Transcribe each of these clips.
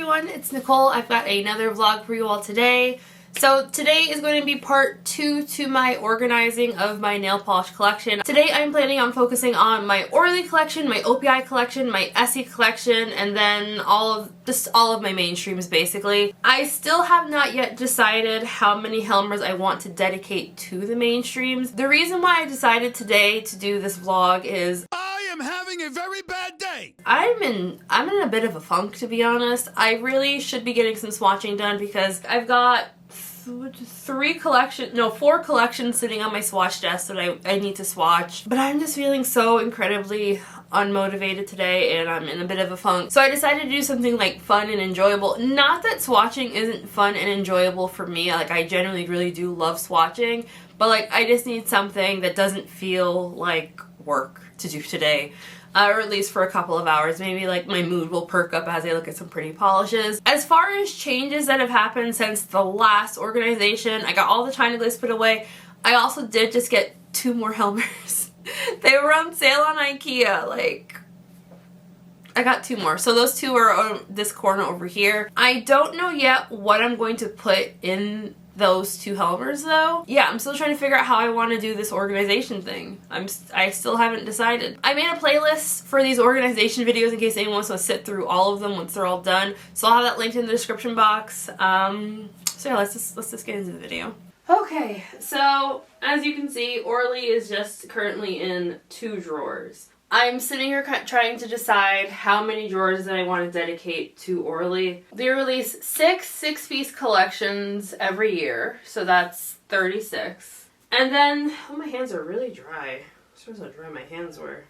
everyone, it's Nicole. I've got another vlog for you all today. So today is going to be part 2 to my organizing of my nail polish collection. Today I'm planning on focusing on my Orly collection, my OPI collection, my Essie collection, and then all of my mainstreams basically. I still have not yet decided how many Helmers I want to dedicate to the mainstreams. The reason why I decided today to do this vlog is I am having a very bad day. I'm in a bit of a funk, to be honest. I really should be getting some swatching done because I've got 4 collections sitting on my swatch desk that I need to swatch. But I'm just feeling so incredibly unmotivated today and I'm in a bit of a funk. So I decided to do something like fun and enjoyable. Not that swatching isn't fun and enjoyable for me. Like, I generally really do love swatching, but like I just need something that doesn't feel like work to do today. Or at least for a couple of hours. Maybe like my mood will perk up as I look at some pretty polishes. As far as changes that have happened since the last organization, I got all the China glaze put away. I also did just get 2 more Helmers. They were on sale on IKEA. Like, I got 2 more. So those 2 are on this corner over here. I don't know yet what I'm going to put in those 2 Helmers though. Yeah, I'm still trying to figure out how I want to do this organization thing. I still haven't decided. I made a playlist for these organization videos in case anyone wants to sit through all of them once they're all done. So I'll have that linked in the description box. So yeah, let's just get into the video. Okay, so as you can see, Orly is just currently in 2 drawers. I'm sitting here trying to decide how many drawers that I want to dedicate to Orly. They release 6 piece collections every year, so that's 36. And then, oh, my hands are really dry. Shows how dry my hands were.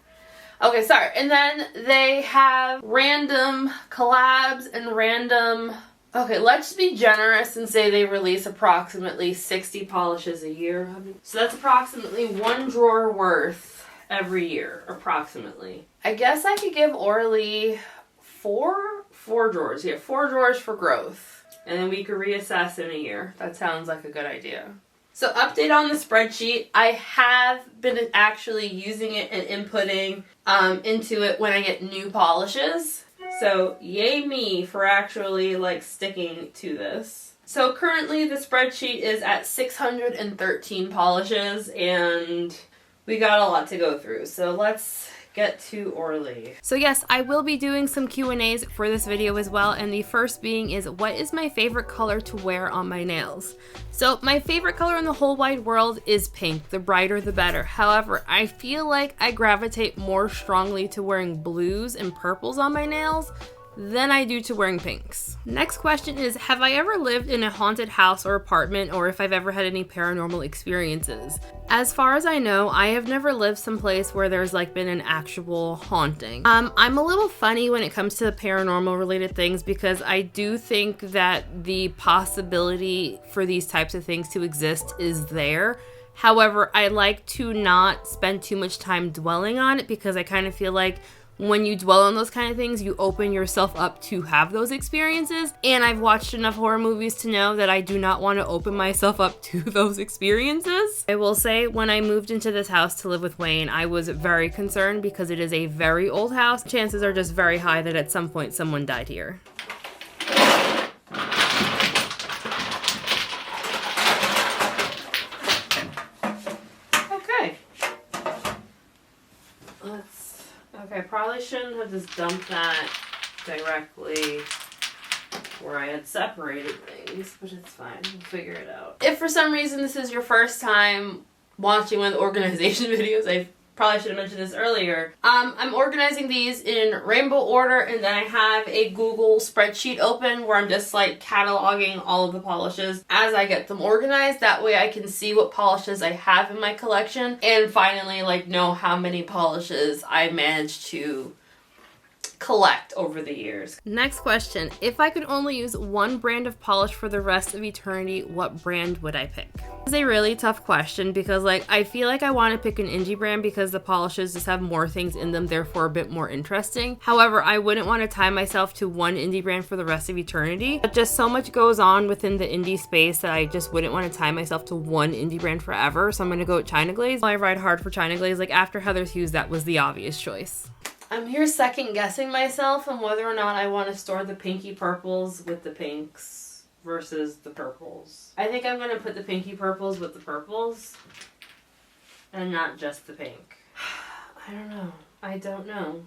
Okay, sorry. And then they have random collabs and random... Okay, let's be generous and say they release approximately 60 polishes a year. So that's approximately 1 drawer worth every year, approximately. I guess I could give Orly 4 drawers. Yeah, 4 drawers for growth. And then we could reassess in a year. That sounds like a good idea. So update on the spreadsheet. I have been actually using it and inputting into it when I get new polishes. So yay me for actually like sticking to this. So currently the spreadsheet is at 613 polishes and we got a lot to go through, so let's get to Orly. So yes, I will be doing some Q&As for this video as well, and the first being is, what is my favorite color to wear on my nails? So my favorite color in the whole wide world is pink. The brighter the better. However, I feel like I gravitate more strongly to wearing blues and purples on my nails than I do to wearing pinks. Next question is, have I ever lived in a haunted house or apartment, or if I've ever had any paranormal experiences? As far as I know, I have never lived someplace where there's like been an actual haunting. I'm a little funny when it comes to paranormal related things because I do think that the possibility for these types of things to exist is there. However, I like to not spend too much time dwelling on it because I kind of feel like when you dwell on those kind of things, you open yourself up to have those experiences. And I've watched enough horror movies to know that I do not want to open myself up to those experiences. I will say, when I moved into this house to live with Wayne, I was very concerned because it is a very old house. Chances are just very high that at some point someone died here. Okay, I probably shouldn't have just dumped that directly where I had separated things, but it's fine. We'll figure it out. If for some reason this is your first time watching one of the organization videos, I probably should have mentioned this earlier. I'm organizing these in rainbow order, and then I have a Google spreadsheet open where I'm just like cataloging all of the polishes as I get them organized. That way I can see what polishes I have in my collection and finally like know how many polishes I managed to collect over the years. Next question. If I could only use one brand of polish for the rest of eternity, what brand would I pick? This is a really tough question because like I feel like I want to pick an indie brand because the polishes just have more things in them, therefore a bit more interesting. However, I wouldn't want to tie myself to one indie brand for the rest of eternity. But just so much goes on within the indie space that I just wouldn't want to tie myself to one indie brand forever. So I'm going to go with China Glaze. I ride hard for China Glaze. Like after Heather's Hues, that was the obvious choice. I'm here second guessing myself on whether or not I want to store the pinky purples with the pinks versus the purples. I think I'm going to put the pinky purples with the purples and not just the pink. I don't know. I don't know.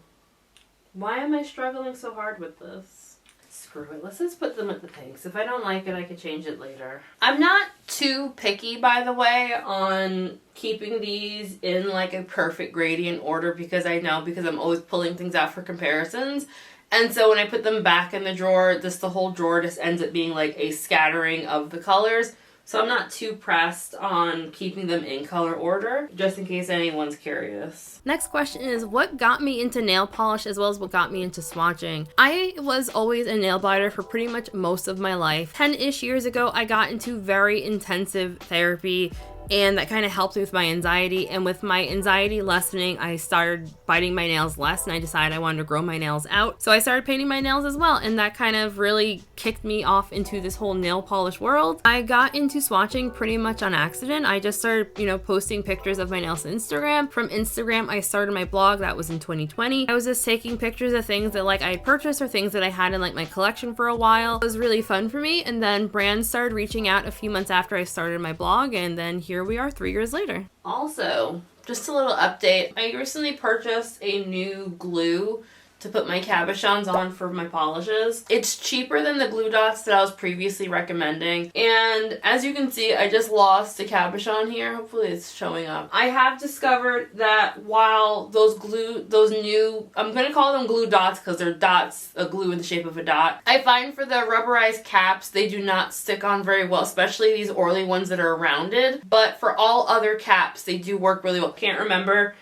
Why am I struggling so hard with this? Screw it. Let's just put them with the pinks. If I don't like it, I could change it later. I'm not too picky, by the way, on keeping these in like a perfect gradient order because I'm always pulling things out for comparisons. And so when I put them back in the drawer, the whole drawer just ends up being like a scattering of the colors. So I'm not too pressed on keeping them in color order, just in case anyone's curious. Next question is, what got me into nail polish as well as what got me into swatching? I was always a nail biter for pretty much most of my life. 10-ish years ago, I got into very intensive therapy, and that kind of helped me with my anxiety. And with my anxiety lessening, I started biting my nails less, and I decided I wanted to grow my nails out. So I started painting my nails as well, and that kind of really kicked me off into this whole nail polish world. I got into swatching pretty much on accident. I just started, posting pictures of my nails on Instagram. From Instagram, I started my blog. That was in 2020. I was just taking pictures of things that I had purchased or things that I had in my collection for a while. It was really fun for me, and then brands started reaching out a few months after I started my blog, and then here we are 3 years later. Also, just a little update. I recently purchased a new glue to put my cabochons on for my polishes. It's cheaper than the glue dots that I was previously recommending. And as you can see, I just lost a cabochon here. Hopefully it's showing up. I have discovered that while those new, I'm gonna call them glue dots because they're dots, a glue in the shape of a dot. I find for the rubberized caps, they do not stick on very well, especially these Orly ones that are rounded. But for all other caps, they do work really well. Can't remember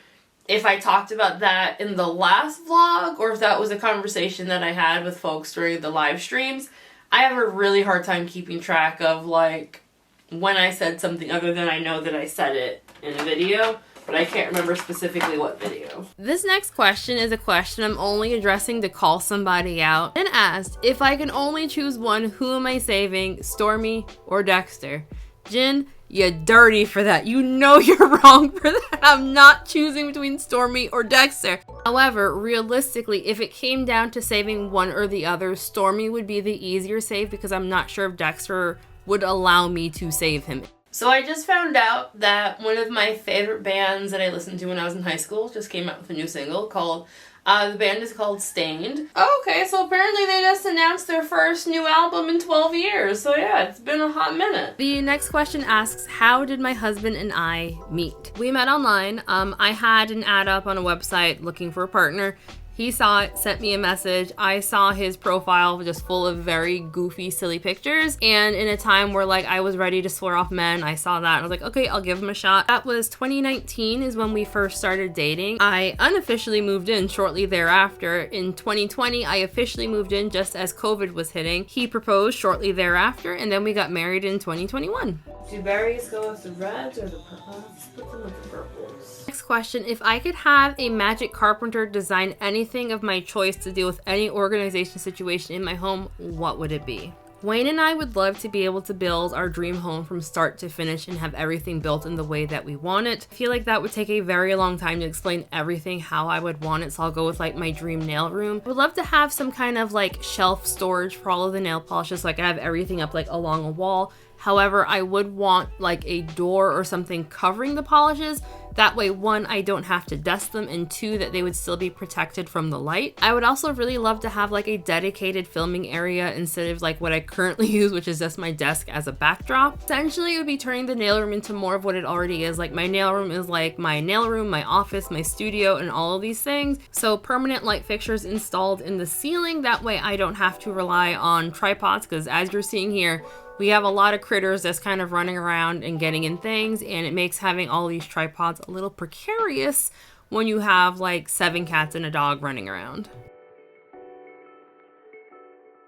if I talked about that in the last vlog or if that was a conversation that I had with folks during the live streams. I have a really hard time keeping track of when I said something other than I know that I said it in a video, but I can't remember specifically what video. This next question is a question I'm only addressing to call somebody out, and asked, if I can only choose one, who am I saving, Stormy or Dexter? Jin, you're dirty for that. You know you're wrong for that. I'm not choosing between Stormy or Dexter. However, realistically, if it came down to saving one or the other, Stormy would be the easier save because I'm not sure if Dexter would allow me to save him. So I just found out that one of my favorite bands that I listened to when I was in high school just came out with a new single called the band is called Stained. Okay, so apparently they just announced their first new album in 12 years. So yeah, it's been a hot minute. The next question asks, how did my husband and I meet? We met online. I had an ad up on a website looking for a partner. He saw it, sent me a message. I saw his profile just full of very goofy, silly pictures. And in a time where I was ready to swear off men, I saw that and I was like, okay, I'll give him a shot. That was 2019 is when we first started dating. I unofficially moved in shortly thereafter. In 2020, I officially moved in just as COVID was hitting. He proposed shortly thereafter, and then we got married in 2021. Do berries go with the reds or the purples? Let's put them with the purples. Next question, if I could have a magic carpenter design anything of my choice to deal with any organization situation in my home, what would it be? Wayne and I would love to be able to build our dream home from start to finish and have everything built in the way that we want it. I feel like that would take a very long time to explain everything how I would want it, so I'll go with my dream nail room. I would love to have some kind of shelf storage for all of the nail polishes so I can have everything up along a wall. However, I would want a door or something covering the polishes. That way, one, I don't have to dust them, and two, that they would still be protected from the light. I would also really love to have a dedicated filming area instead of what I currently use, which is just my desk as a backdrop. Essentially, it would be turning the nail room into more of what it already is. My nail room is my nail room, my office, my studio, and all of these things. So permanent light fixtures installed in the ceiling. That way, I don't have to rely on tripods, because as you're seeing here, we have a lot of critters that's kind of running around and getting in things, and it makes having all these tripods a little precarious when you have 7 cats and a dog running around.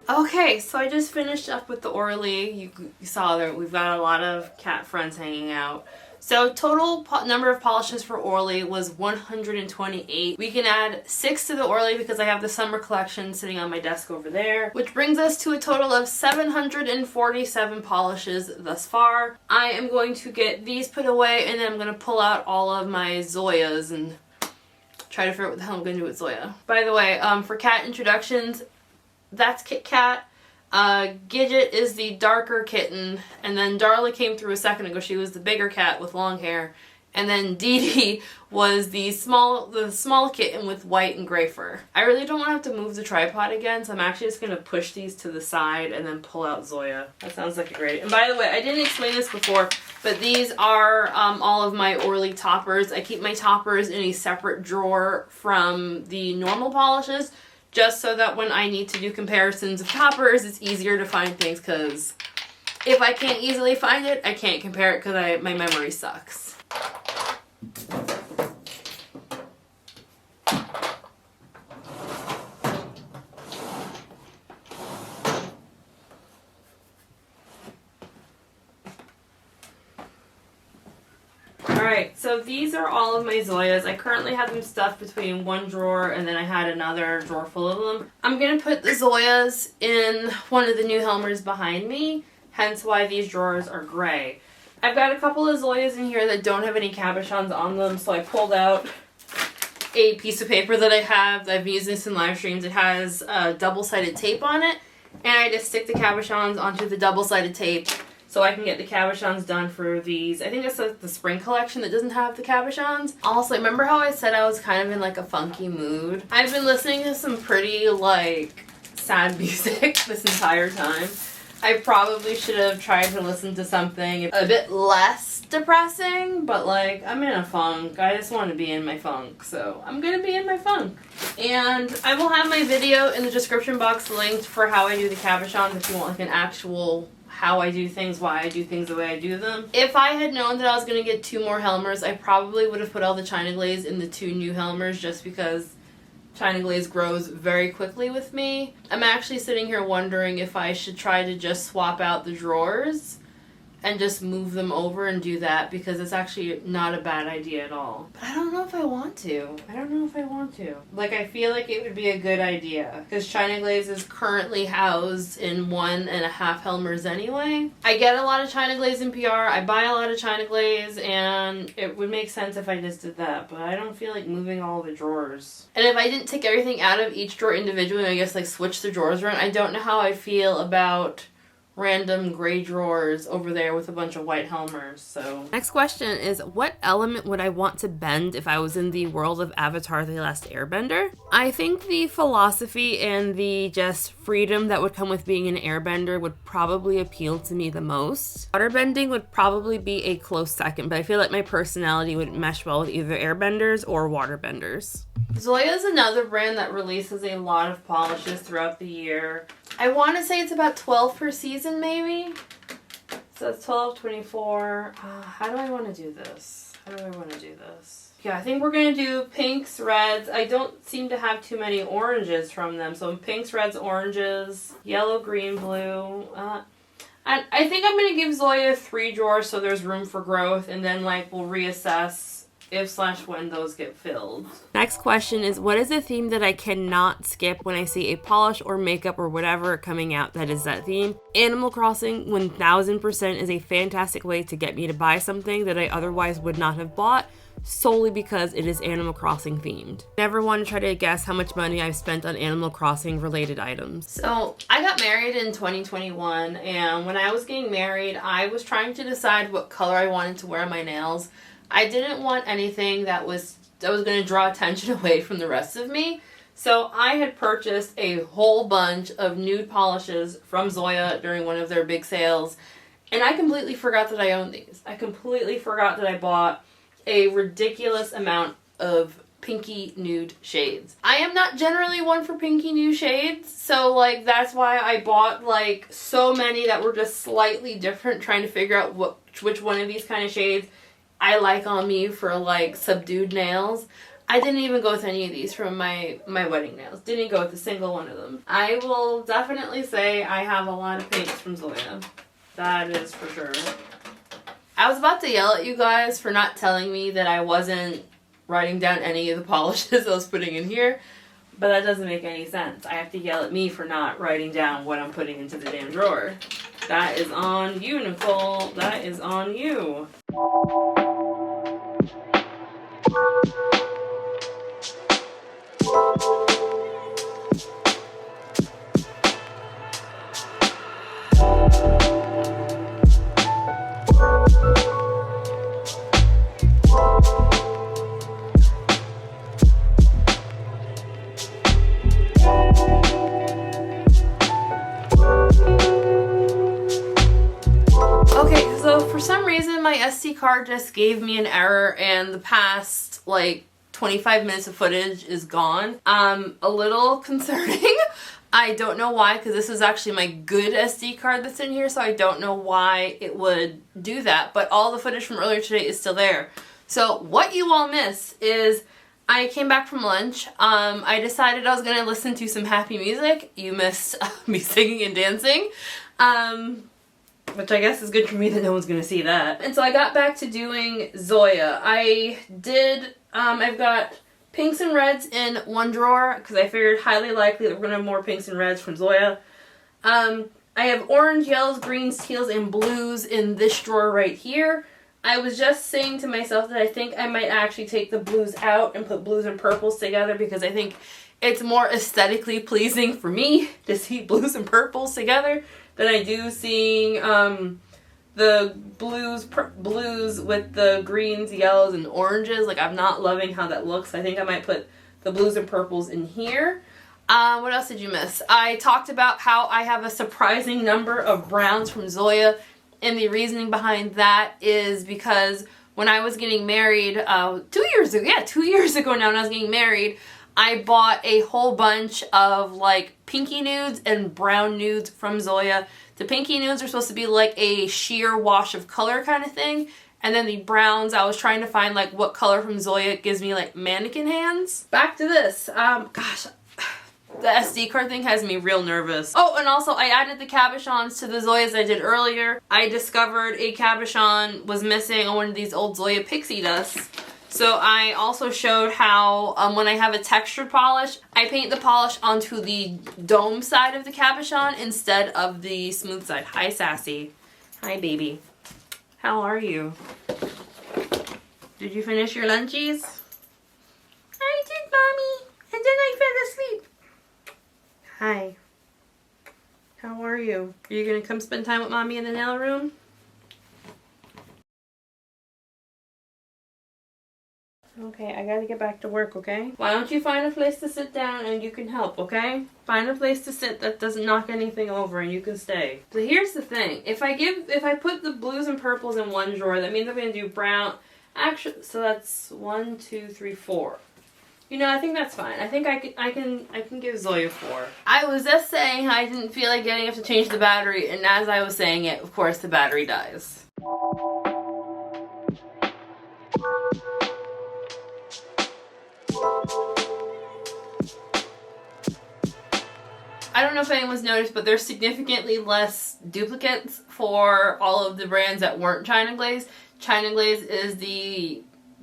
Okay, so I just finished up with the Orly. You saw that we've got a lot of cat friends hanging out. So total number of polishes for Orly was 128. We can add 6 to the Orly because I have the summer collection sitting on my desk over there, which brings us to a total of 747 polishes thus far. I am going to get these put away, and then I'm going to pull out all of my Zoyas and try to figure out what the hell I'm gonna do with Zoya. By the way, for cat introductions, that's Kit Kat. Gidget is the darker kitten, and then Darla came through a second ago. She was the bigger cat with long hair, and then Dee Dee was the small kitten with white and gray fur. I really don't want to have to move the tripod again, so I'm actually just gonna push these to the side and then pull out Zoya. That sounds like a great. And by the way, I didn't explain this before, but these are all of my Orly toppers. I keep my toppers in a separate drawer from the normal polishes, just so that when I need to do comparisons of toppers, it's easier to find things, because if I can't easily find it, I can't compare it because my memory sucks. Alright, so these are all of my Zoyas. I currently have them stuffed between one drawer, and then I had another drawer full of them. I'm going to put the Zoyas in one of the new Helmers behind me, hence why these drawers are gray. I've got a couple of Zoyas in here that don't have any cabochons on them, so I pulled out a piece of paper that I have. I've used this in live streams. It has double-sided tape on it, and I just stick the cabochons onto the double-sided tape so I can get the cabochons done for these. I think it's the spring collection that doesn't have the cabochons. Also, remember how I said I was kind of in like a funky mood? I've been listening to some pretty like sad music this entire time. I probably should have tried to listen to something a bit less depressing, but like, I'm in a funk. I just want to be in my funk, so I'm gonna be in my funk. And I will have my video in the description box linked for how I do the cabochons if you want like an actual how I do things, why I do things the way I do them. If I had known that I was gonna get 2 more Helmers, I probably would have put all the China Glaze in the 2 new Helmers, just because China Glaze grows very quickly with me. I'm actually sitting here wondering if I should try to just swap out the drawers and just move them over and do that, because it's actually not a bad idea at all. But I don't know if I want to. Like, I feel like it would be a good idea, because China Glaze is currently housed in 1.5 Helmers anyway. I get a lot of China Glaze in PR, I buy a lot of China Glaze, and it would make sense if I just did that, but I don't feel like moving all the drawers. And if I didn't take everything out of each drawer individually, I guess like switch the drawers around, I don't know how I feel about random gray drawers over there with a bunch of white Helmers. So next question is, what element would I want to bend if I was in the world of Avatar: The Last Airbender? I think the philosophy and the just freedom that would come with being an airbender would probably appeal to me the most. Waterbending would probably be a close second, but I feel like my personality would mesh well with either airbenders or waterbenders. Zoya is another brand that releases a lot of polishes throughout the year. I want to say it's about 12 per season, maybe? So it's 12, 24. How do I want to do this? Yeah, I think we're going to do pinks, reds. I don't seem to have too many oranges from them. So pinks, reds, oranges, yellow, green, blue. And I think I'm going to give Zoya 3 drawers so there's room for growth. And then like we'll reassess if/when those get filled. Next question is, what is a theme that I cannot skip when I see a polish or makeup or whatever coming out that is that theme? Animal Crossing 1000% is a fantastic way to get me to buy something that I otherwise would not have bought, solely because it is Animal Crossing themed. Never want to try to guess how much money I've spent on Animal Crossing related items. So I got married in 2021, and when I was getting married, I was trying to decide what color I wanted to wear on my nails. I didn't want anything that was going to draw attention away from the rest of me. So I had purchased a whole bunch of nude polishes from Zoya during one of their big sales. And I completely forgot that I owned these. I completely forgot that I bought a ridiculous amount of pinky nude shades. I am not generally one for pinky nude shades. So like that's why I bought like so many that were just slightly different, trying to figure out which one of these kind of shades I like on me for like subdued nails. I didn't even go with any of these from my wedding nails. Didn't go with a single one of them. I will definitely say I have a lot of pinks from Zoya. That is for sure. I was about to yell at you guys for not telling me that I wasn't writing down any of the polishes I was putting in here, but that doesn't make any sense. I have to yell at me for not writing down what I'm putting into the damn drawer. That is on you, Nicole. That is on you. Okay, so for some reason my SD card just gave me an error and the past like 25 minutes of footage is gone. A little concerning. I don't know why, because this is actually my good SD card that's in here, so I don't know why it would do that, but all the footage from earlier today is still there. So what you all miss is I came back from lunch. I decided I was going to listen to some happy music. You missed me singing and dancing. Which I guess is good for me that no one's going to see that. And so I got back to doing Zoya. I've got pinks and reds in one drawer because I figured highly likely that we're going to have more pinks and reds from Zoya. I have orange, yellows, greens, teals, and blues in this drawer right here. I was just saying to myself that I think I might actually take the blues out and put blues and purples together because I think it's more aesthetically pleasing for me to see blues and purples together than I do seeing the blues with the greens, yellows, and oranges. Like, I'm not loving how that looks. I think I might put the blues and purples in here. What else did you miss? I talked about how I have a surprising number of browns from Zoya, and the reasoning behind that is because when I was getting married 2 years ago now when I was getting married, I bought a whole bunch of like pinky nudes and brown nudes from Zoya. The pinky nudes are supposed to be like a sheer wash of color kind of thing. And then the browns, I was trying to find like what color from Zoya gives me like mannequin hands. Back to this. Gosh, the SD card thing has me real nervous. Oh, and also I added the cabochons to the Zoyas I did earlier. I discovered a cabochon was missing on one of these old Zoya pixie dusts. So I also showed how when I have a textured polish, I paint the polish onto the dome side of the cabochon instead of the smooth side. Hi, Sassy. Hi, baby. How are you? Did you finish your lunchies? I did, Mommy. And then I fell asleep. Hi. How are you? Are you going to come spend time with Mommy in the nail room? Okay, I gotta get back to work, okay? Why don't you find a place to sit down and you can help, okay? Find a place to sit that doesn't knock anything over and you can stay. So here's the thing. If I put the blues and purples in one drawer, that means I'm gonna do brown. Actually, so that's 1, 2, 3, 4. You know, I think that's fine. I think I can give Zoya 4. I was just saying I didn't feel like getting up to change the battery, and as I was saying it, of course, the battery dies. I don't know if anyone's noticed, but there's significantly less duplicates for all of the brands that weren't China Glaze. China Glaze is the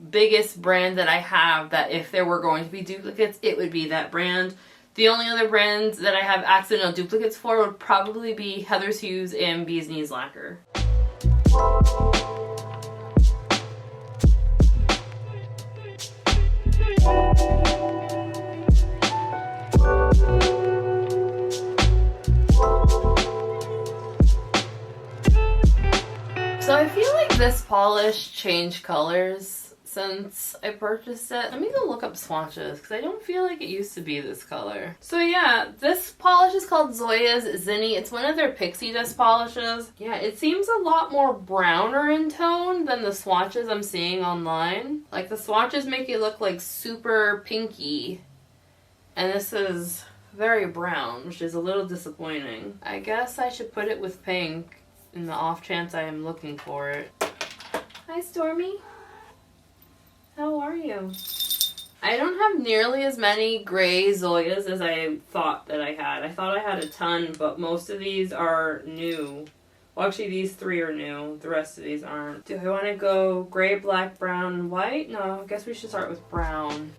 biggest brand that I have that if there were going to be duplicates, it would be that brand. The only other brands that I have accidental duplicates for would probably be Heather's Hues and Bee's Knees Lacquer. So I feel like this polish changed colors since I purchased it. Let me go look up swatches because I don't feel like it used to be this color. So yeah, this polish is called Zoya's Zinni. It's one of their pixie dust polishes. Yeah, it seems a lot more browner in tone than the swatches I'm seeing online. Like the swatches make it look like super pinky, and this is very brown, which is a little disappointing. I guess I should put it with pink in the off chance I am looking for it. Hi, Stormy. How are you? I don't have nearly as many gray Zoyas as I thought that I had. I thought I had a ton, but most of these are new. Well, actually, these 3 are new. The rest of these aren't. Do I want to go gray, black, brown, and white? No, I guess we should start with brown.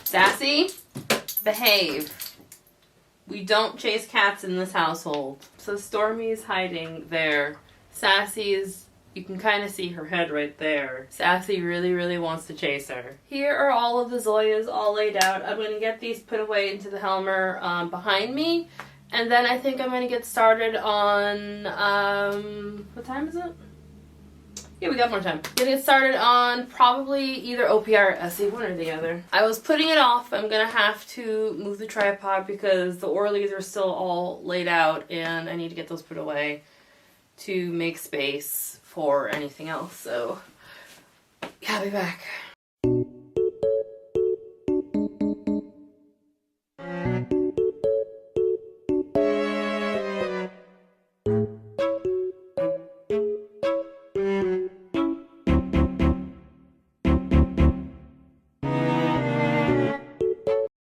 Sassy, behave. We don't chase cats in this household. So Stormy's hiding there. Sassy's, you can kind of see her head right there. Sassy really, really wants to chase her. Here are all of the Zoyas all laid out. I'm going to get these put away into the Helmer behind me. And then I think I'm going to get started on, what time is it? Yeah, we got more time. Gonna get started on probably either OPI or SE, one or the other. I was putting it off. I'm gonna have to move the tripod because the Orlys are still all laid out and I need to get those put away to make space for anything else. So, yeah, I'll be back.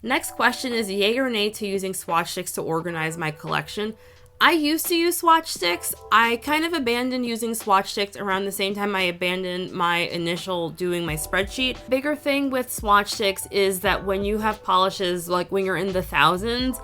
Next question is yay or nay to using swatch sticks to organize my collection. I used to use swatch sticks. I kind of abandoned using swatch sticks around the same time I abandoned my initial doing my spreadsheet. Bigger thing with swatch sticks is that when you have polishes, like when you're in the thousands,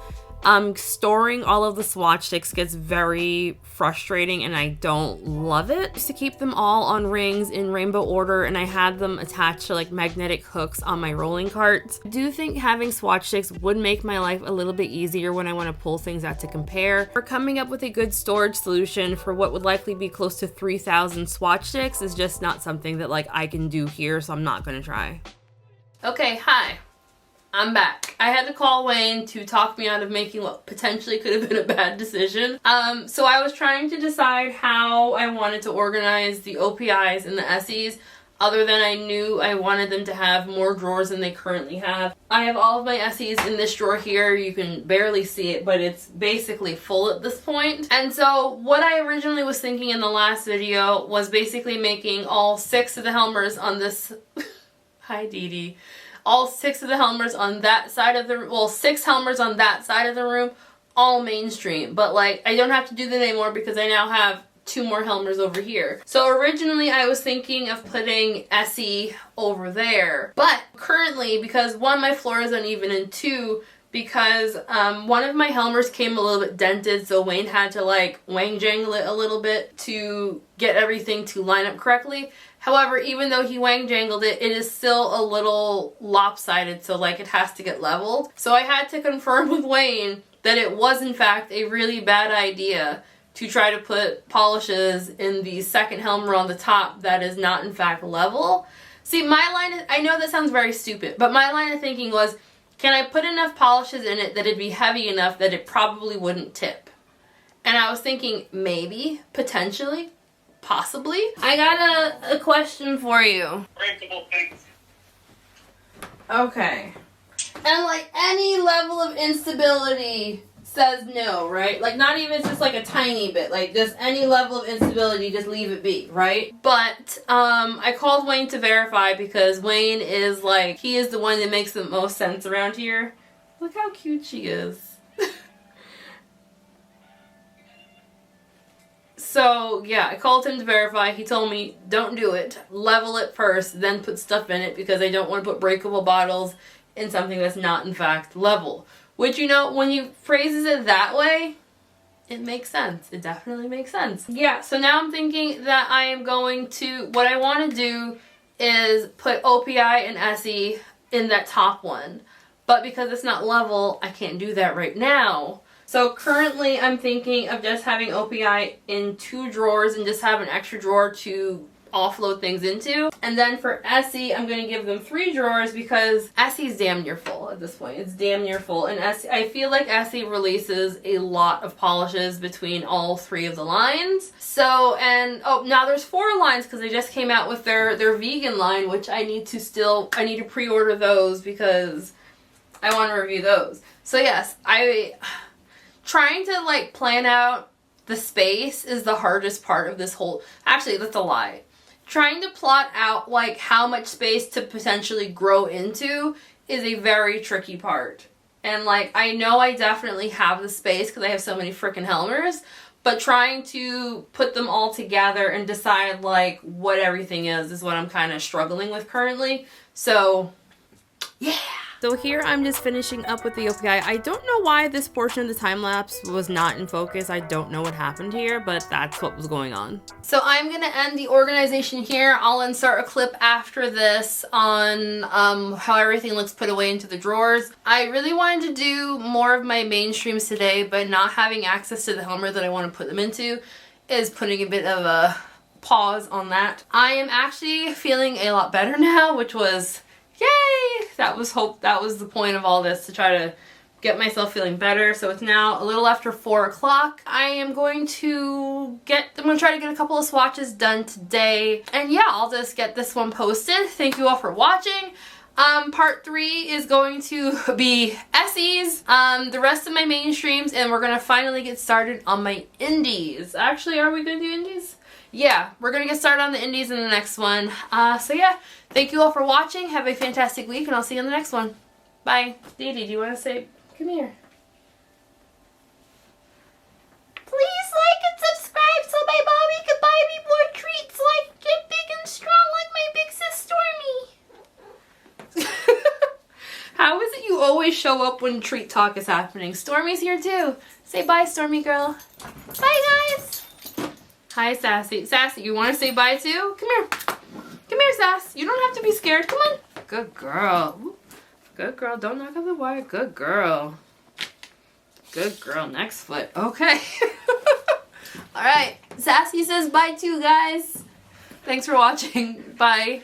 storing all of the swatch sticks gets very frustrating and I don't love it. I used to keep them all on rings in rainbow order and I had them attached to like magnetic hooks on my rolling carts. I do think having swatch sticks would make my life a little bit easier when I want to pull things out to compare. For coming up with a good storage solution for what would likely be close to 3,000 swatch sticks is just not something that like I can do here, so I'm not gonna try. Okay, hi. I'm back. I had to call Wayne to talk me out of making what potentially could have been a bad decision. So I was trying to decide how I wanted to organize the OPIs and the SEs, other than I knew I wanted them to have more drawers than they currently have. I have all of my SEs in this drawer here. You can barely see it, but it's basically full at this point. And so what I originally was thinking in the last video was basically making all 6 of the Helmers on this... Hi, Dee Dee. All 6 of the Helmers on that side of the, well, 6 Helmers on that side of the room, all mainstream. But like, I don't have to do that anymore because I now have 2 more Helmers over here. So originally I was thinking of putting SE over there. But currently, because 1, my floor is uneven, and 2, because one of my Helmers came a little bit dented, so Wayne had to like wang jangle it a little bit to get everything to line up correctly. However, even though he wang jangled it, it is still a little lopsided, so like it has to get leveled. So I had to confirm with Wayne that it was in fact a really bad idea to try to put polishes in the second Helmer on the top that is not in fact level. See, my line, I know that sounds very stupid, but my line of thinking was, can I put enough polishes in it that it'd be heavy enough that it probably wouldn't tip? And I was thinking maybe, potentially, possibly. I got a question for you. Breakable things. Okay. And like any level of instability says no, right? Like not even just like a tiny bit, like just any level of instability, just leave it be, right? But I called Wayne to verify because Wayne is like, he is the one that makes the most sense around here. Look how cute she is. So yeah, I called him to verify. He told me don't do it. Level it first, then put stuff in it because I don't want to put breakable bottles in something that's not in fact level. Which, you know, when he phrases it that way, it makes sense. It definitely makes sense. Yeah, so now I'm thinking that I am going to, what I want to do is put OPI and SE in that top one. But because it's not level, I can't do that right now. So currently I'm thinking of just having OPI in 2 drawers and just have an extra drawer to offload things into. And then for SE, I'm going to give them 3 drawers because SE is damn near full at this point. It's damn near full. And SE, I feel like SE releases a lot of polishes between all 3 of the lines. So, and oh, now there's 4 lines because they just came out with their vegan line, which I need to pre-order those because I want to review those. So yes, trying to like plan out the space is the hardest part of this whole, actually that's a lie. Trying to plot out like how much space to potentially grow into is a very tricky part. And like, I know I definitely have the space because I have so many freaking Helmers, but trying to put them all together and decide like what everything is what I'm kind of struggling with currently. So yeah. So here I'm just finishing up with the OPI. I don't know why this portion of the time lapse was not in focus. I don't know what happened here, but that's what was going on. So I'm gonna end the organization here. I'll insert a clip after this on how everything looks put away into the drawers. I really wanted to do more of my mainstreams today, but not having access to the helmet that I want to put them into is putting a bit of a pause on that. I am actually feeling a lot better now, which was yay! That was the point of all this, to try to get myself feeling better. So it's now a little after 4 o'clock. I'm gonna try to get a couple of swatches done today. And yeah, I'll just get this one posted. Thank you all for watching. Part 3 is going to be Essie's, the rest of my mainstreams, and we're gonna finally get started on my indies. Actually, are we gonna do indies? Yeah, we're gonna get started on the indies in the next one. So yeah, thank you all for watching. Have a fantastic week, and I'll see you in the next one. Bye. Dee Dee, do you want to say, come here. Please like and subscribe so my mommy can buy me more treats, like get big and strong like my big sis Stormy. How is it you always show up when treat talk is happening? Stormy's here too. Say bye, Stormy girl. Bye, guys. Hi, Sassy. Sassy, you want to say bye too? Come here. Come here, Sass. You don't have to be scared. Come on. Good girl. Ooh. Good girl. Don't knock on the wire. Good girl. Good girl. Next foot. Okay. All right. Sassy says bye too, guys. Thanks for watching. Bye.